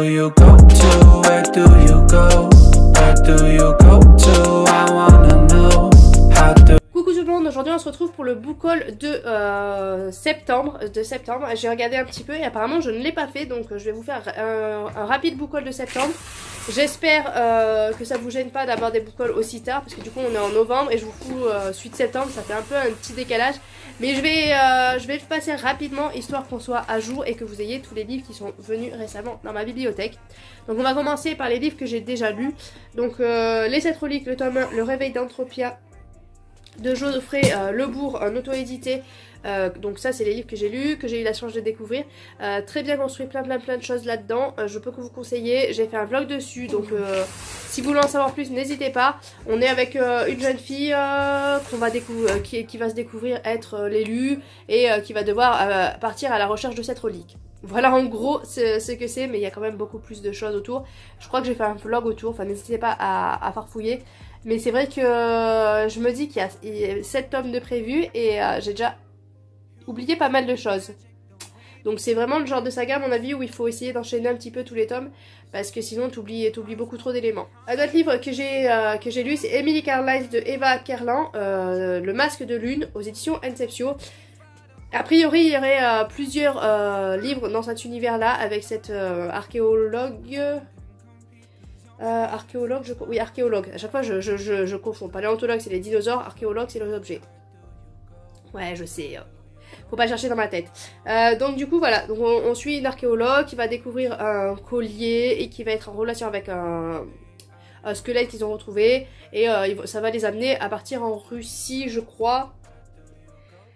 you go to? Where do you go? Where do you go to? I wanna know how do. Coucou tout le monde, aujourd'hui on se retrouve pour le book haul de septembre. J'ai regardé un petit peu et apparemment je ne l'ai pas fait, donc je vais vous faire un rapide book haul de septembre. J'espère que ça vous gêne pas d'avoir des book hauls aussi tard, parce que du coup on est en novembre et je vous fous suite septembre, ça fait un peu un petit décalage. Mais je vais le passer rapidement, histoire qu'on soit à jour et que vous ayez tous les livres qui sont venus récemment dans ma bibliothèque. Donc on va commencer par les livres que j'ai déjà lus. Donc Les 7 reliques, le tome 1, Le réveil d'Anthropia de Geoffrey Lebourg, en auto-édité. Donc ça c'est les livres que j'ai lus, que j'ai eu la chance de découvrir. Très bien construit, plein de choses là-dedans. Je peux que vous conseiller. J'ai fait un vlog dessus, donc si vous voulez en savoir plus, n'hésitez pas. On est avec une jeune fille qui va se découvrir être l'élu et qui va devoir partir à la recherche de cette relique. Voilà en gros ce que c'est, mais il y a quand même beaucoup plus de choses autour. Je crois que j'ai fait un vlog autour, enfin n'hésitez pas à farfouiller. Mais c'est vrai que je me dis qu'il y a 7 tomes de prévus et j'ai déjà oublié pas mal de choses. Donc c'est vraiment le genre de saga à mon avis où il faut essayer d'enchaîner un petit peu tous les tomes, parce que sinon t'oublies beaucoup trop d'éléments. Un autre livre que j'ai lu, c'est Emily Carlisle de Eva Kerlan, Le masque de lune aux éditions Inceptio. A priori il y aurait plusieurs livres dans cet univers là avec cette archéologue... oui, archéologue. À chaque fois, je confonds. Paléontologue, c'est les dinosaures. Archéologue, c'est les objets. Ouais, je sais. Faut pas chercher dans ma tête. Donc, du coup, voilà. Donc, on suit une archéologue qui va découvrir un collier et qui va être en relation avec un squelette qu'ils ont retrouvé. Et ça va les amener à partir en Russie, je crois.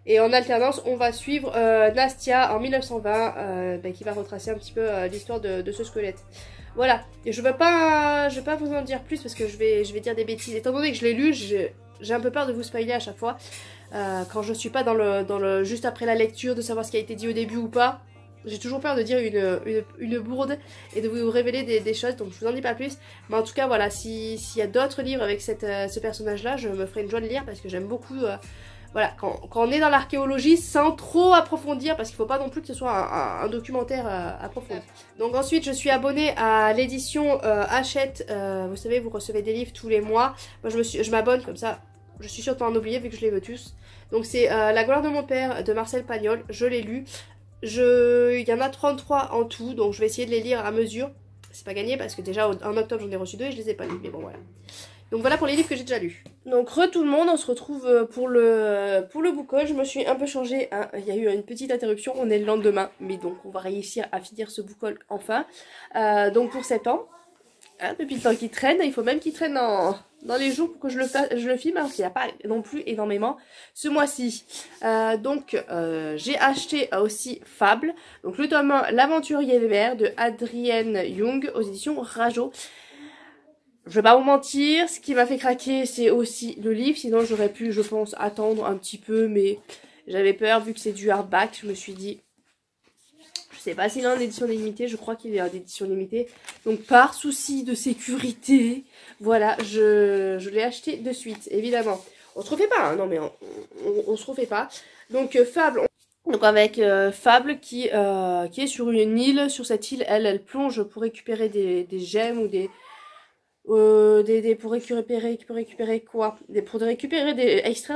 Et en alternance, on va suivre Nastia en 1920, qui va retracer un petit peu l'histoire de ce squelette. Voilà, et je vais pas vous en dire plus parce que je vais dire des bêtises. Étant donné que je l'ai lu, j'ai un peu peur de vous spoiler à chaque fois. Quand je suis pas dans le juste après la lecture, de savoir ce qui a été dit au début ou pas. J'ai toujours peur de dire une bourde et de vous révéler des choses, donc je vous en dis pas plus. Mais en tout cas, voilà, s'il y a d'autres livres avec ce personnage-là, je me ferai une joie de lire parce que j'aime beaucoup... Voilà, quand on est dans l'archéologie sans trop approfondir, parce qu'il ne faut pas non plus que ce soit un documentaire approfondi. Donc ensuite, je suis abonnée à l'édition Hachette. Vous savez, vous recevez des livres tous les mois. Moi, je m'abonne comme ça. Je suis sûre de pas en oublier vu que je les veux tous. Donc c'est La gloire de mon père de Marcel Pagnol. Je l'ai lu. Il y en a 33 en tout, donc je vais essayer de les lire à mesure. C'est pas gagné parce que déjà en octobre j'en ai reçu 2 et je les ai pas lus. Mais bon, voilà. Donc voilà pour les livres que j'ai déjà lus. Donc tout le monde, on se retrouve pour le book haul. Je me suis un peu changée, hein. Il y a eu une petite interruption, on est le lendemain. Mais donc on va réussir à finir ce book haul enfin. Donc pour septembre, hein, depuis le temps qu'il traîne, il faut même qu'il traîne dans les jours pour que je le filme. Alors qu'il n'y a pas non plus énormément ce mois-ci. J'ai acheté aussi Fable. Donc le tome 1, L'aventurier vert de Adrienne Young aux éditions Rajo. Je vais pas vous mentir, ce qui m'a fait craquer c'est aussi le livre, sinon j'aurais pu je pense attendre un petit peu, mais j'avais peur vu que c'est du hardback, je me suis dit, je sais pas s'il est en édition limitée, je crois qu'il est en édition limitée, donc par souci de sécurité, voilà, je l'ai acheté de suite, évidemment. On se refait pas, hein, non mais on se refait pas. Donc Fable, Fable qui est sur une île, sur cette île elle plonge pour récupérer des gemmes ou pour extraire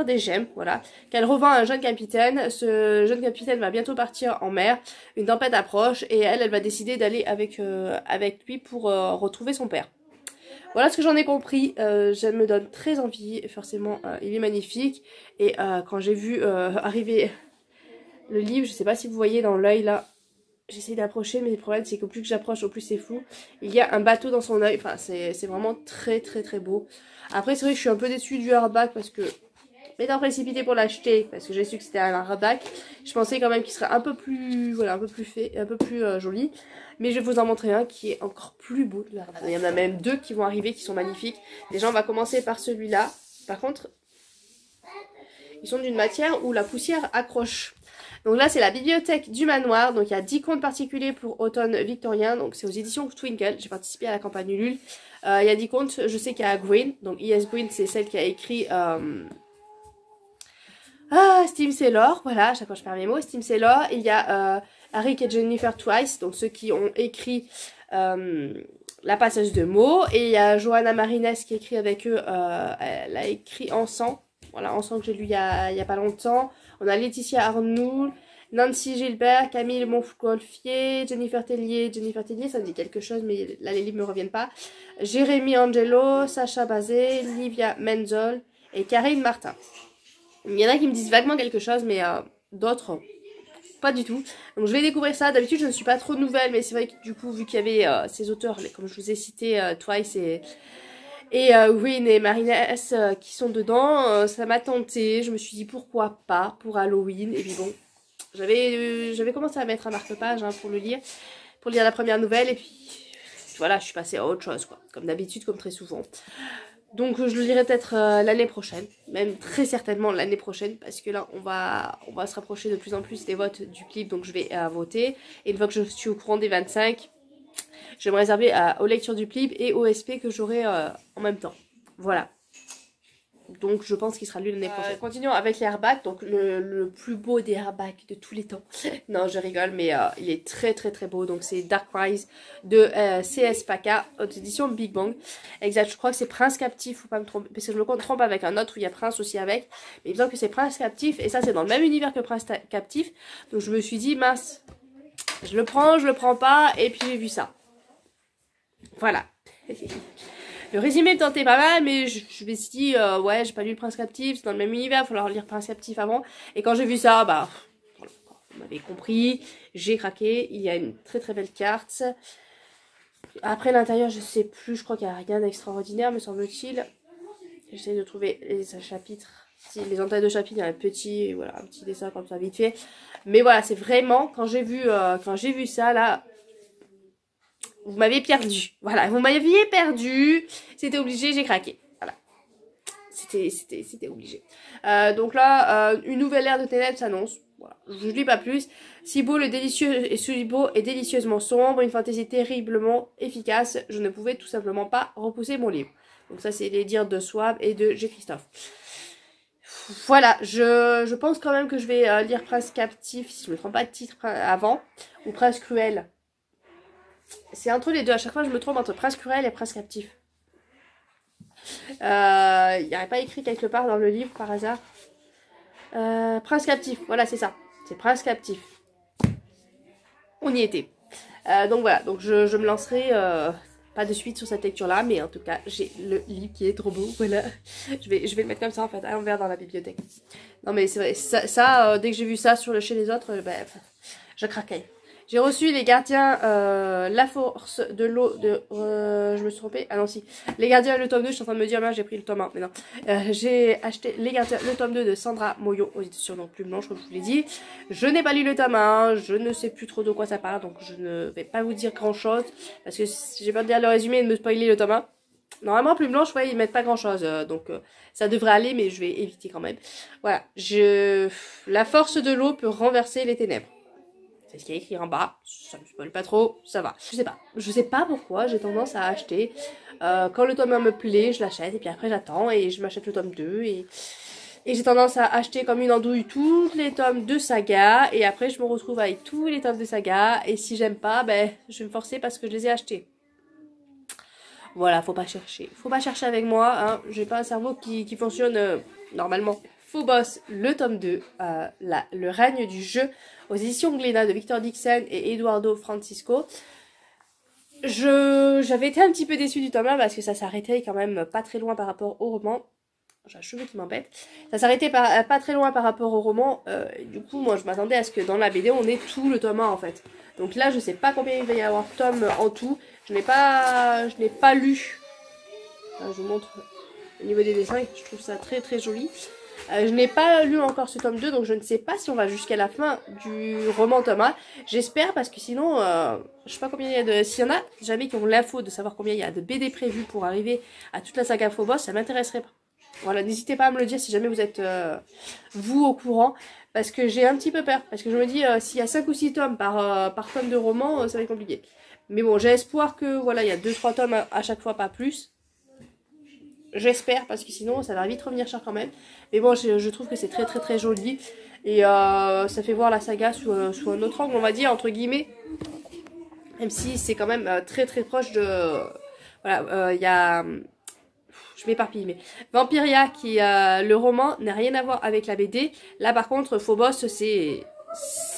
des gemmes, voilà, qu'elle revend à un jeune capitaine. Ce jeune capitaine va bientôt partir en mer, une tempête approche et elle va décider d'aller avec lui pour retrouver son père. Voilà ce que j'en ai compris, ça me donne très envie, forcément il est magnifique et quand j'ai vu arriver le livre, je sais pas si vous voyez dans l'œil là, j'essaie d'approcher, mais le problème c'est que plus que j'approche, au plus c'est flou. Il y a un bateau dans son œil, enfin c'est vraiment très beau. Après c'est vrai que je suis un peu déçue du hardback parce que, m'étant précipitée pour l'acheter, parce que j'ai su que c'était un hardback, je pensais quand même qu'il serait un peu plus, voilà, un peu plus joli. Mais je vais vous en montrer un qui est encore plus beau. Il y en a même 2 qui vont arriver, qui sont magnifiques. Déjà on va commencer par celui-là. Par contre, ils sont d'une matière où la poussière accroche. Donc là c'est la bibliothèque du manoir, donc il y a 10 contes particuliers pour automne victorien, donc c'est aux éditions Twinkle, j'ai participé à la campagne Ulule. Il y a 10 contes, je sais qu'il y a Gwyn, donc E.S. Gwyn c'est celle qui a écrit Steam Sailor, voilà, à chaque fois je perds mes mots, Steam Sailor. Il y a Harry et Jennifer Twice, donc ceux qui ont écrit la passeuse de mots. Et il y a Johanna Marines qui écrit avec eux, elle a écrit Encens. Voilà, Encens que j'ai lu il y a pas longtemps. On a Laetitia Arnoul, Nancy Gilbert, Camille Montgolfier, Jennifer Tellier, ça me dit quelque chose, mais là les livres me reviennent pas. Jérémy Angelo, Sacha Bazet, Livia Menzol et Karine Martin. Il y en a qui me disent vaguement quelque chose, mais d'autres pas du tout. Donc je vais découvrir ça. D'habitude je ne suis pas trop nouvelle, mais c'est vrai que du coup vu qu'il y avait ces auteurs, comme je vous ai cité, Twice et Wynne et Marines qui sont dedans, ça m'a tenté. Je me suis dit pourquoi pas pour Halloween. Et puis bon, j'avais commencé à mettre un marque-page hein, pour lire la première nouvelle. Et puis voilà, je suis passée à autre chose quoi, comme d'habitude, comme très souvent. Donc je le lirai peut-être l'année prochaine, même très certainement l'année prochaine, parce que là on va se rapprocher de plus en plus des votes du clip, donc je vais voter. Et une fois que je suis au courant des 25, je vais me réserver aux lectures du clip et au SP que j'aurai en même temps. Voilà. Donc je pense qu'il sera lu l'année prochaine. Continuons avec les airbags, donc le plus beau des airbags de tous les temps. Non, je rigole, mais il est très très très beau. Donc c'est Dark Rise de CS Paca, haute édition Big Bang. Exact, je crois que c'est Prince Captif, faut pas me tromper, parce que je me trompe avec un autre où il y a Prince aussi avec. Mais il me semble que c'est Prince Captif, et ça c'est dans le même univers que Prince Captif. Donc je me suis dit, mince, je le prends pas, et puis j'ai vu ça. Voilà. Le résumé me tentait pas mal, mais je me suis dit, ouais, j'ai pas lu le Prince Captif, c'est dans le même univers, il va falloir lire Prince Captif avant. Et quand j'ai vu ça, bah, voilà, vous m'avez compris, j'ai craqué. Il y a une très très belle carte. Après l'intérieur, je sais plus, je crois qu'il n'y a rien d'extraordinaire, me semble-t-il. J'essaie de trouver les chapitres. Si, les entailles de chapitres, il y a un petit dessin comme ça vite fait. Mais voilà, c'est vraiment, quand j'ai vu ça, là... Vous m'avez perdu. Voilà, vous m'aviez perdu. C'était obligé, j'ai craqué. Voilà. C'était obligé. Donc là, une nouvelle ère de ténèbres s'annonce. Voilà, je ne lis pas plus. Si beau et délicieusement sombre, une fantaisie terriblement efficace, je ne pouvais tout simplement pas repousser mon livre. Donc ça, c'est les dires de Swab et de G. Christophe. Voilà, je pense quand même que je vais lire Prince Captif, si je ne me trompe pas de titre avant, ou Prince Cruel. C'est entre les deux, à chaque fois je me trompe entre Prince Cruel et Prince Captif. Il n'y aurait pas écrit quelque part dans le livre par hasard. Prince Captif, voilà c'est ça. C'est Prince Captif. On y était. Donc voilà, donc je me lancerai pas de suite sur cette lecture là, mais en tout cas j'ai le livre qui est trop beau, voilà. Je vais le mettre comme ça en fait, à l'envers dans la bibliothèque. Non mais c'est vrai, ça dès que j'ai vu ça chez les autres, ben, je craquais. J'ai reçu les gardiens, la force de l'eau de... je me suis trompée. Ah non si. Les gardiens, le tome 2, je suis en train de me dire, là j'ai pris le tome 1. Mais non. J'ai acheté les gardiens, le tome 2 de Sandra Moyo aux éditions donc Plume Blanche, comme je vous l'ai dit. Je n'ai pas lu le tome 1, je ne sais plus trop de quoi ça parle, donc je ne vais pas vous dire grand chose. Parce que j'ai peur de lire le résumé et de me spoiler le tome 1. Normalement, Plume Blanche, ouais, ils mettent pas grand chose, donc ça devrait aller, mais je vais éviter quand même. Voilà. La force de l'eau peut renverser les ténèbres. C'est ce qu'il y a écrit en bas, ça me spoil pas trop, ça va. Je sais pas pourquoi j'ai tendance à acheter. Quand le tome 1 me plaît, je l'achète et puis après j'attends et je m'achète le tome 2 et j'ai tendance à acheter comme une andouille tous les tomes de saga et après je me retrouve avec tous les tomes de saga et si j'aime pas, ben je vais me forcer parce que je les ai achetés. Voilà, faut pas chercher avec moi, hein. J'ai pas un cerveau qui fonctionne normalement. Phobos, le tome 2, le règne du jeu, aux éditions Glénat de Victor Dixon et Eduardo Francisco. J'avais été un petit peu déçue du tome 1 parce que ça s'arrêtait quand même pas très loin par rapport au roman. J'ai un cheveu qui m'embête. Ça s'arrêtait pas très loin par rapport au roman. Du coup, moi, je m'attendais à ce que dans la BD, on ait tout le tome 1 en fait. Donc là, je sais pas combien il va y avoir de tomes en tout. Je n'ai pas lu. Je vous montre au niveau des dessins. Je trouve ça très très joli. Je n'ai pas lu encore ce tome 2, donc je ne sais pas si on va jusqu'à la fin du roman tome 1. J'espère, parce que sinon, je sais pas combien il y a de... S'il y en a jamais qui ont l'info de savoir combien il y a de BD prévus pour arriver à toute la saga Phobos, ça m'intéresserait pas. Voilà, n'hésitez pas à me le dire si jamais vous êtes, vous, au courant. Parce que j'ai un petit peu peur. Parce que je me dis, s'il y a 5 ou 6 tomes par tome de roman, ça va être compliqué. Mais bon, j'ai espoir que, voilà, il y a 2-3 tomes à chaque fois, pas plus. J'espère, parce que sinon ça va vite revenir cher quand même. Mais bon, je trouve que c'est très très très joli. Et ça fait voir la saga sous un autre angle, on va dire, entre guillemets. Même si c'est quand même très très proche de... Voilà, il y a... Je m'éparpille, mais Vampiria, qui le roman n'a rien à voir avec la BD. Là par contre, Phobos, c'est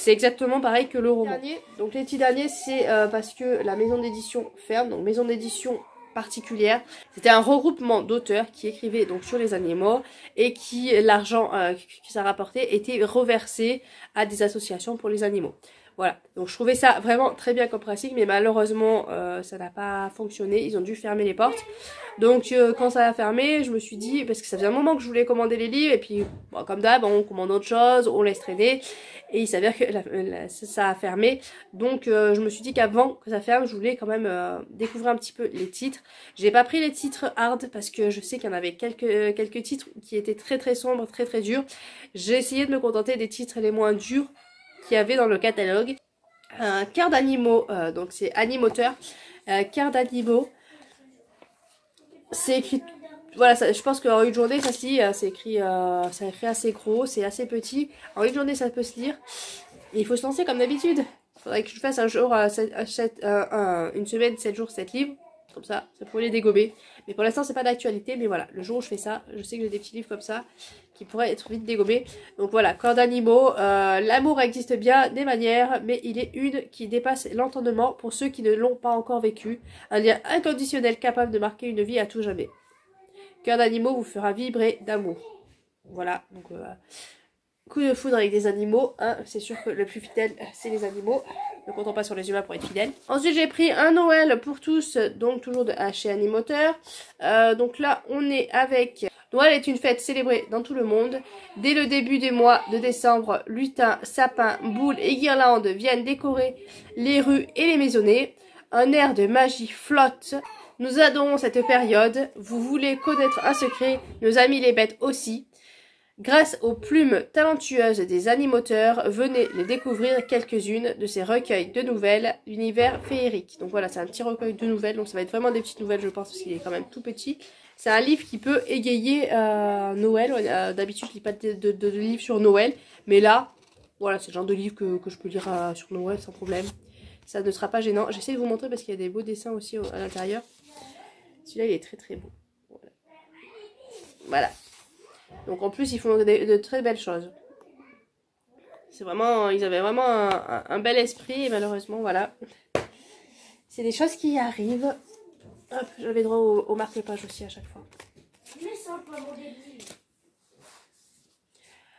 exactement pareil que le roman. Donc les petits derniers, c'est parce que la maison d'édition ferme, donc maison d'édition particulière. C'était un regroupement d'auteurs qui écrivaient donc sur les animaux et qui l'argent que ça rapportait était reversé à des associations pour les animaux. Voilà, donc je trouvais ça vraiment très bien comme principe, mais malheureusement ça n'a pas fonctionné, ils ont dû fermer les portes. Donc quand ça a fermé, je me suis dit, parce que ça faisait un moment que je voulais commander les livres, et puis bon, comme d'hab, on commande autre chose, on laisse traîner, et il s'avère que ça a fermé. Donc je me suis dit qu'avant que ça ferme, je voulais quand même découvrir un petit peu les titres. J'ai pas pris les titres hard, parce que je sais qu'il y en avait quelques titres qui étaient très très sombres, très très durs. J'ai essayé de me contenter des titres les moins durs qu'il y avait dans le catalogue. Cœur d'animaux, donc c'est Animoteur. Cœur d'animaux, c'est écrit, voilà, ça, je pense qu'en une journée ça se lit, c'est écrit assez gros, c'est assez petit. En une journée ça peut se lire. Et il faut se lancer comme d'habitude. Il faudrait que je fasse un jour, une semaine, 7 jours, 7 livres. Comme ça pourrait les dégommer. Mais pour l'instant c'est pas d'actualité, mais voilà, le jour où je fais ça, je sais que j'ai des petits livres comme ça qui pourraient être vite dégommés. Donc voilà, Cœur d'animaux, l'amour existe bien des manières, mais il est une qui dépasse l'entendement pour ceux qui ne l'ont pas encore vécu. Un lien inconditionnel capable de marquer une vie à tout jamais. Cœur d'animaux vous fera vibrer d'amour. Voilà, donc coup de foudre avec des animaux, hein, c'est sûr que le plus fidèle c'est les animaux. Ne comptons pas sur les humains pour être fidèles. Ensuite j'ai pris un Noël pour tous, donc toujours de chez Animoteur. Donc là on est avec... Noël est une fête célébrée dans tout le monde. Dès le début du mois de décembre, lutins, sapins, boules et guirlandes viennent décorer les rues et les maisonnées. Un air de magie flotte. Nous adorons cette période. Vous voulez connaître un secret? Nos amis les bêtes aussi. Grâce aux plumes talentueuses des animateurs, venez les découvrir quelques-unes de ces recueils de nouvelles, l'univers féerique. Donc voilà, c'est un petit recueil de nouvelles, donc ça va être vraiment des petites nouvelles je pense, parce qu'il est quand même tout petit. C'est un livre qui peut égayer Noël. D'habitude je lis pas de livres sur Noël, mais là, voilà, c'est le genre de livre que je peux lire sur Noël sans problème. Ça ne sera pas gênant. J'essaie de vous montrer parce qu'il y a des beaux dessins aussi à l'intérieur. Celui-là il est très très beau. Voilà. Donc en plus ils font de très belles choses. C'est vraiment, ils avaient vraiment un bel esprit et malheureusement voilà. C'est des choses qui arrivent. Hop, j'avais droit au marque-page aussi à chaque fois.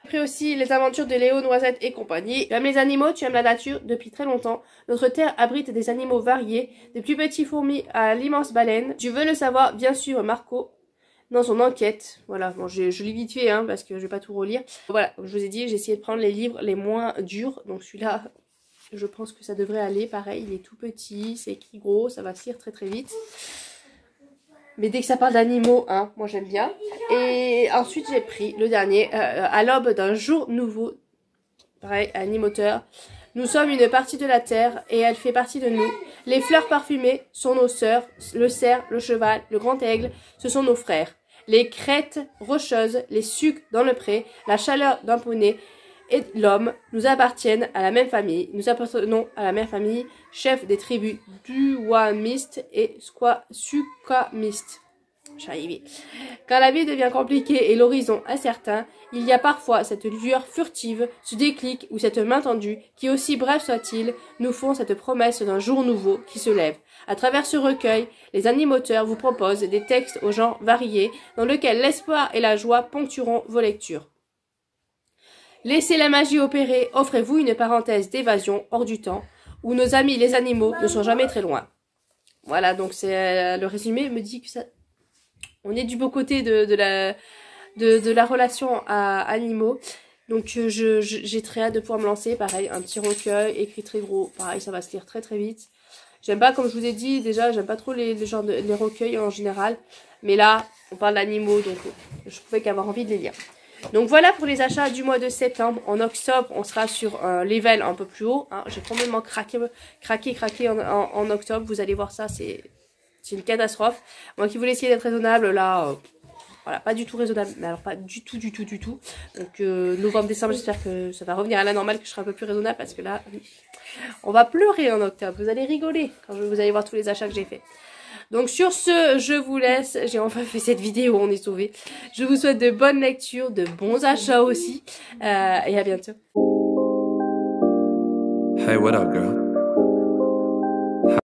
J'ai pris aussi les aventures de Léo, Noisette et compagnie. Tu aimes les animaux, tu aimes la nature depuis très longtemps. Notre terre abrite des animaux variés, des plus petits fourmis à l'immense baleine. Tu veux le savoir, bien sûr, Marco. Dans son enquête, voilà, bon, je lis vite fait hein, parce que je vais pas tout relire. Voilà, comme je vous ai dit, j'ai essayé de prendre les livres les moins durs, donc celui-là, je pense que ça devrait aller, pareil, il est tout petit, c'est écrit gros, ça va se lire très très vite. Mais dès que ça parle d'animaux, hein, moi j'aime bien. Et ensuite j'ai pris le dernier, à l'aube d'un jour nouveau, pareil, Animoteur. Nous sommes une partie de la terre et elle fait partie de nous. Les fleurs parfumées sont nos sœurs, le cerf, le cheval, le grand aigle, ce sont nos frères. Les crêtes rocheuses, les sucs dans le pré, la chaleur d'un poney et l'homme nous appartiennent à la même famille. Nous appartenons à la même famille, chef des tribus Duwamistes et Sukamistes. J'arrive. Quand la vie devient compliquée et l'horizon incertain, il y a parfois cette lueur furtive, ce déclic ou cette main tendue qui, aussi bref soit-il, nous font cette promesse d'un jour nouveau qui se lève. À travers ce recueil, les animateurs vous proposent des textes aux genres variés dans lesquels l'espoir et la joie ponctueront vos lectures. Laissez la magie opérer, offrez-vous une parenthèse d'évasion hors du temps, où nos amis les animaux ne sont jamais très loin. Voilà, donc c'est le résumé me dit que ça... On est du beau côté de la relation à animaux. Donc j'ai très hâte de pouvoir me lancer. Pareil, un petit recueil, écrit très gros. Pareil, ça va se lire très très vite. J'aime pas, comme je vous ai dit, déjà, j'aime pas trop les recueils en général. Mais là, on parle d'animaux, donc je pouvais qu'avoir envie de les lire. Donc voilà pour les achats du mois de septembre. En octobre, on sera sur un level un peu plus haut. Hein. J'ai complètement craqué en octobre. Vous allez voir ça, c'est une catastrophe. Moi qui voulais essayer d'être raisonnable, là, Voilà, pas du tout raisonnable, mais alors pas du tout. Donc novembre, décembre, j'espère que ça va revenir à la normale, que je serai un peu plus raisonnable, parce que là, on va pleurer en octobre. Vous allez rigoler quand vous allez voir tous les achats que j'ai fait. Donc sur ce, je vous laisse. J'ai enfin fait cette vidéo, on est sauvés. Je vous souhaite de bonnes lectures, de bons achats aussi. Et à bientôt. Hey, what up, girl?